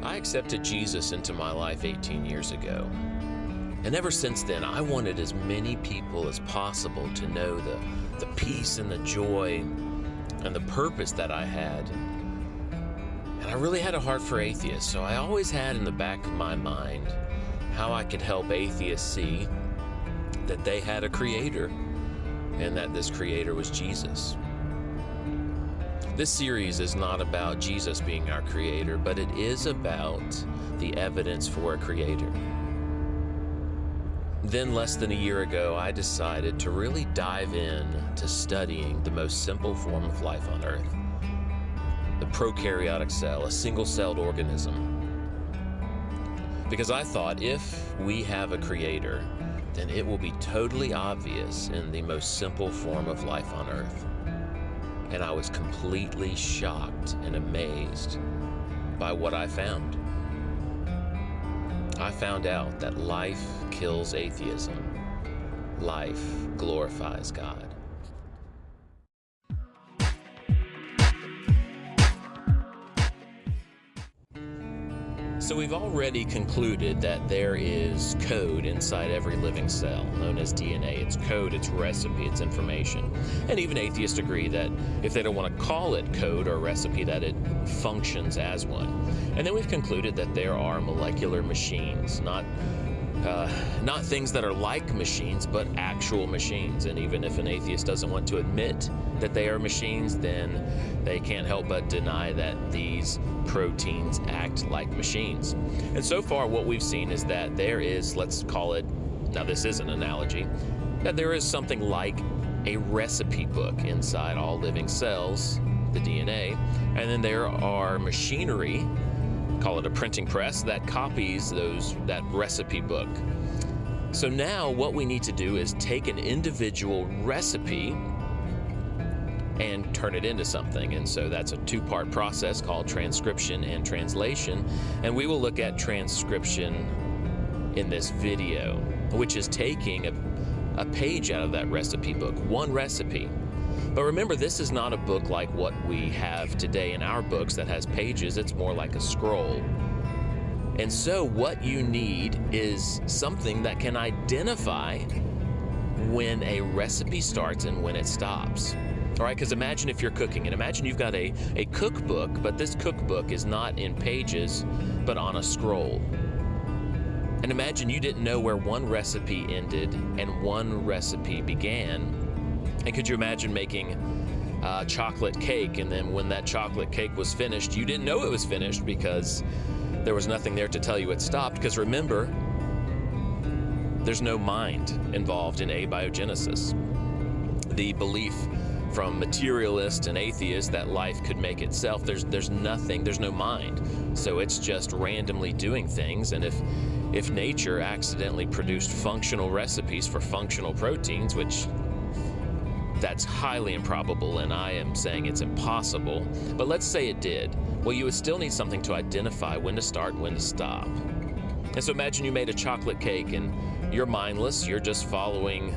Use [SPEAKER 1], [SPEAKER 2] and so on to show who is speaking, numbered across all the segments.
[SPEAKER 1] I accepted Jesus into my life 18 years ago. And ever since then, I wanted as many people as possible to know the peace and the joy and the purpose that I had. And I really had a heart for atheists, so I always had in the back of my mind how I could help atheists see that they had a creator and that this creator was Jesus. This series is not about Jesus being our creator, but it is about the evidence for a creator. Then, less than a year ago, I decided to really dive in to studying the most simple form of life on Earth, the prokaryotic cell, a single-celled organism. Because I thought if we have a creator, then it will be totally obvious in the most simple form of life on Earth. And I was completely shocked and amazed by what I found. I found out that life kills atheism. Life glorifies God. So we've already concluded that there is code inside every living cell, known as DNA. It's code, it's recipe, it's information. And even atheists agree that if they don't want to call it code or recipe, that it functions as one. And then we've concluded that there are molecular machines, not things that are like machines, but actual machines. And even if an atheist doesn't want to admit that they are machines, then they can't help but deny that these proteins act like machines. And so far what we've seen is that there is, let's call it, now this is an analogy, that there is something like a recipe book inside all living cells, the DNA, and then there are machinery, call it a printing press, that copies that recipe book. So now what we need to do is take an individual recipe and turn it into something. And so that's a two-part process called transcription and translation. And we will look at transcription in this video, which is taking a page out of that recipe book, one recipe. But remember, this is not a book like what we have today in our books that has pages. It's more like a scroll. And so what you need is something that can identify when a recipe starts and when it stops. All right, because imagine if you're cooking, and imagine you've got a cookbook, but this cookbook is not in pages, but on a scroll. And imagine you didn't know where one recipe ended and one recipe began. And could you imagine making chocolate cake, and then when that chocolate cake was finished, you didn't know it was finished because there was nothing there to tell you it stopped? Because remember, there's no mind involved in abiogenesis. The belief from materialists and atheists that life could make itself, there's nothing, there's no mind. So it's just randomly doing things. And if nature accidentally produced functional recipes for functional proteins, which that's highly improbable, and I am saying it's impossible, but let's say it did, well, you would still need something to identify when to start and when to stop. And so imagine you made a chocolate cake and you're mindless, you're just following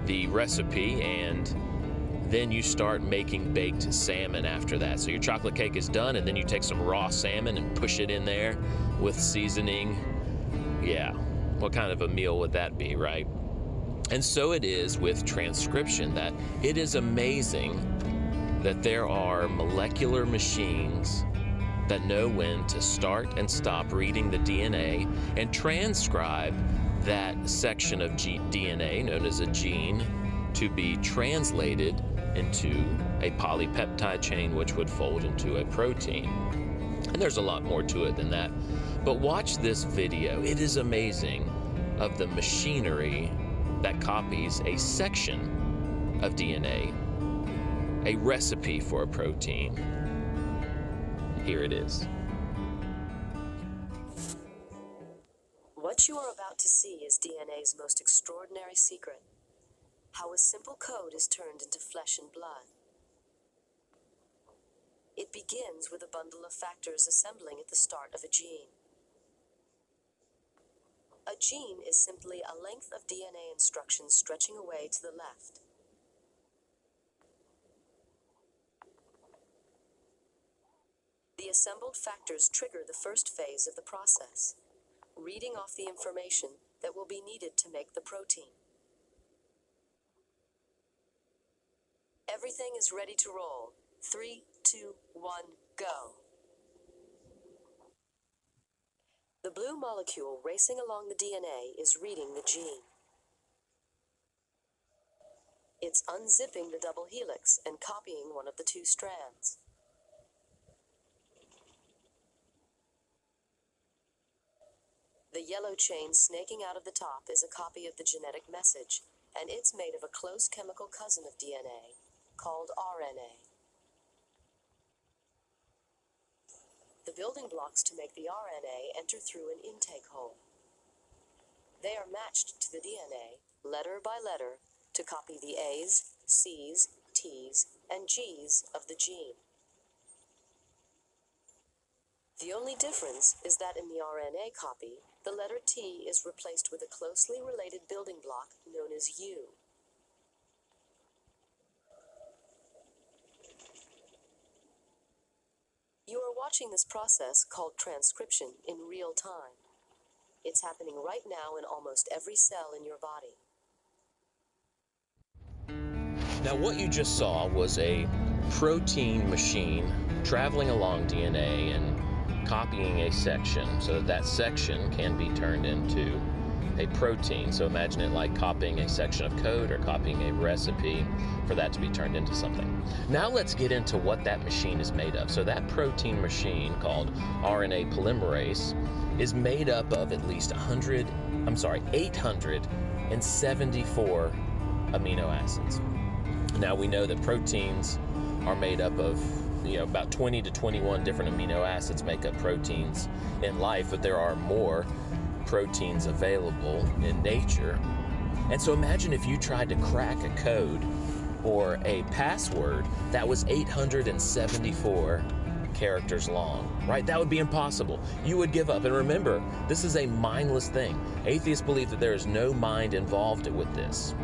[SPEAKER 1] the recipe, and then you start making baked salmon after that. So your chocolate cake is done, and then you take some raw salmon and push it in there with seasoning. Yeah, what kind of a meal would that be, right? And so it is with transcription, that it is amazing that there are molecular machines that know when to start and stop reading the DNA and transcribe that section of DNA known as a gene to be translated into a polypeptide chain, which would fold into a protein. And there's a lot more to it than that. But watch this video. It is amazing of the machinery that copies a section of DNA, a recipe for a protein. Here it is.
[SPEAKER 2] What you are about to see is DNA's most extraordinary secret. How a simple code is turned into flesh and blood. It begins with a bundle of factors assembling at the start of a gene. A gene is simply a length of DNA instructions stretching away to the left. The assembled factors trigger the first phase of the process, reading off the information that will be needed to make the protein. Everything is ready to roll. 3, 2, 1, go. The blue molecule racing along the DNA is reading the gene. It's unzipping the double helix and copying one of the 2 strands. The yellow chain snaking out of the top is a copy of the genetic message, and it's made of a close chemical cousin of DNA, called RNA. The building blocks to make the RNA enter through an intake hole. They are matched to the DNA, letter by letter, to copy the A's, C's, T's, and G's of the gene. The only difference is that in the RNA copy, the letter T is replaced with a closely related building block known as U. You are watching this process called transcription in real time. It's happening right now in almost every cell in your body.
[SPEAKER 1] Now, what you just saw was a protein machine traveling along DNA and copying a section so that that section can be turned into a protein. So imagine it like copying a section of code or copying a recipe for that to be turned into something. Now let's get into what that machine is made of. So that protein machine called RNA polymerase is made up of at least 874 amino acids. Now we know that proteins are made up of about 20 to 21 different amino acids make up proteins in life, but there are more proteins available in nature. And so imagine if you tried to crack a code or a password that was 874 characters long, right? That would be impossible. You would give up. And remember, this is a mindless thing. Atheists believe that there is no mind involved with this.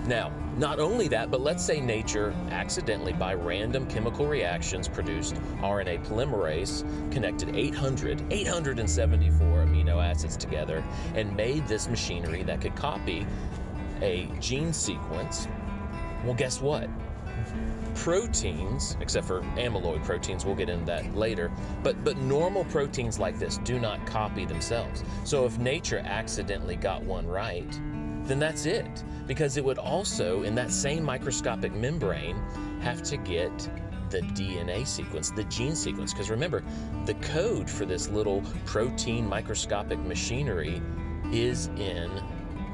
[SPEAKER 1] Now, not only that, but let's say nature accidentally, by random chemical reactions, produced RNA polymerase, connected 874 amino acids together, and made this machinery that could copy a gene sequence. Well, guess what? Proteins, except for amyloid proteins, we'll get into that later, but normal proteins like this do not copy themselves. So if nature accidentally got one right, then that's it. Because it would also, in that same microscopic membrane, have to get the DNA sequence, the gene sequence. Because remember, the code for this little protein microscopic machinery is in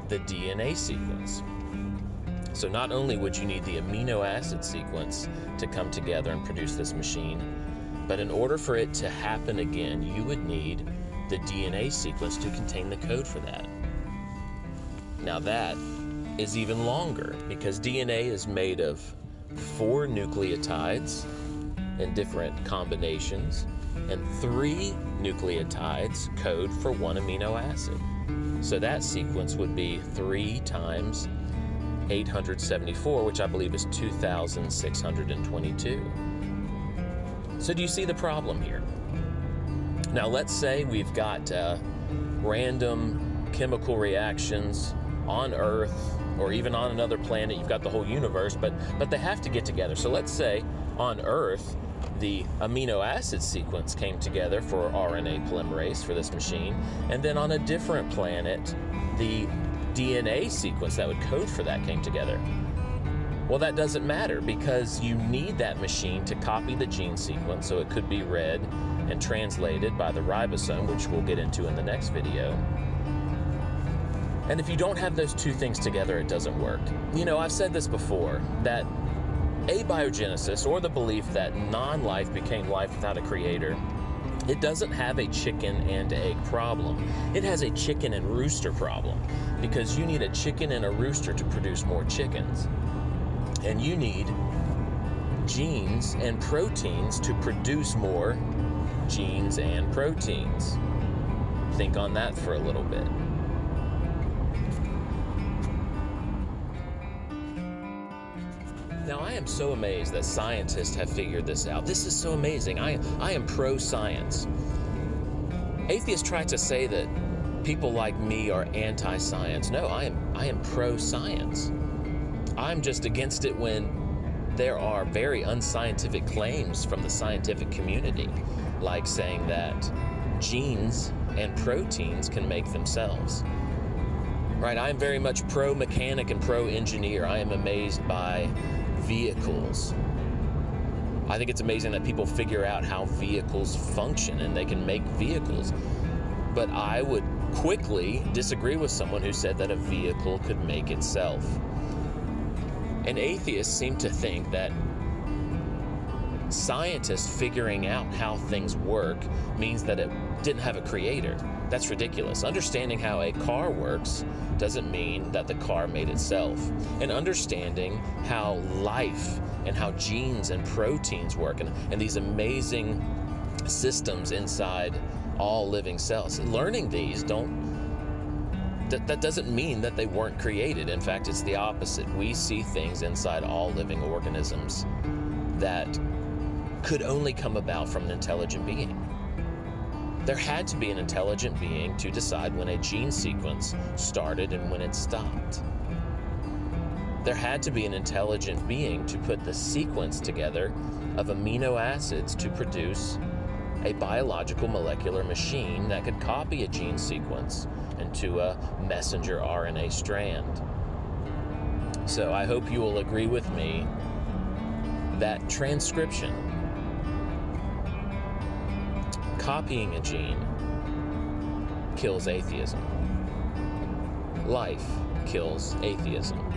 [SPEAKER 1] the DNA sequence. So not only would you need the amino acid sequence to come together and produce this machine, but in order for it to happen again, you would need the DNA sequence to contain the code for that. Now that is even longer, because DNA is made of 4 nucleotides in different combinations, and 3 nucleotides code for 1 amino acid. So that sequence would be 3 times 874, which I believe is 2,622. So do you see the problem here? Now let's say we've got random chemical reactions on Earth or even on another planet. You've got the whole universe, but they have to get together. So let's say on Earth, the amino acid sequence came together for RNA polymerase for this machine, and then on a different planet, the DNA sequence that would code for that came together. Well, that doesn't matter, because you need that machine to copy the gene sequence so it could be read and translated by the ribosome, which we'll get into in the next video. And if you don't have those two things together, it doesn't work. I've said this before, that abiogenesis, or the belief that non-life became life without a creator, it doesn't have a chicken and egg problem. It has a chicken and rooster problem, because you need a chicken and a rooster to produce more chickens. And you need genes and proteins to produce more genes and proteins. Think on that for a little bit. Now, I am so amazed that scientists have figured this out. This is so amazing. I am pro-science. Atheists try to say that people like me are anti-science. No, I am pro-science. I'm just against it when there are very unscientific claims from the scientific community, like saying that genes and proteins can make themselves. Right, I am very much pro-mechanic and pro-engineer. I am amazed by vehicles. I think it's amazing that people figure out how vehicles function and they can make vehicles. But I would quickly disagree with someone who said that a vehicle could make itself. And atheists seem to think that scientists figuring out how things work means that it didn't have a creator. That's ridiculous. Understanding how a car works doesn't mean that the car made itself. And understanding how life and how genes and proteins work and these amazing systems inside all living cells. Learning these that doesn't mean that they weren't created. In fact, it's the opposite. We see things inside all living organisms that could only come about from an intelligent being. There had to be an intelligent being to decide when a gene sequence started and when it stopped. There had to be an intelligent being to put the sequence together of amino acids to produce a biological molecular machine that could copy a gene sequence into a messenger RNA strand. So I hope you will agree with me that transcription, copying a gene, kills atheism. Life kills atheism.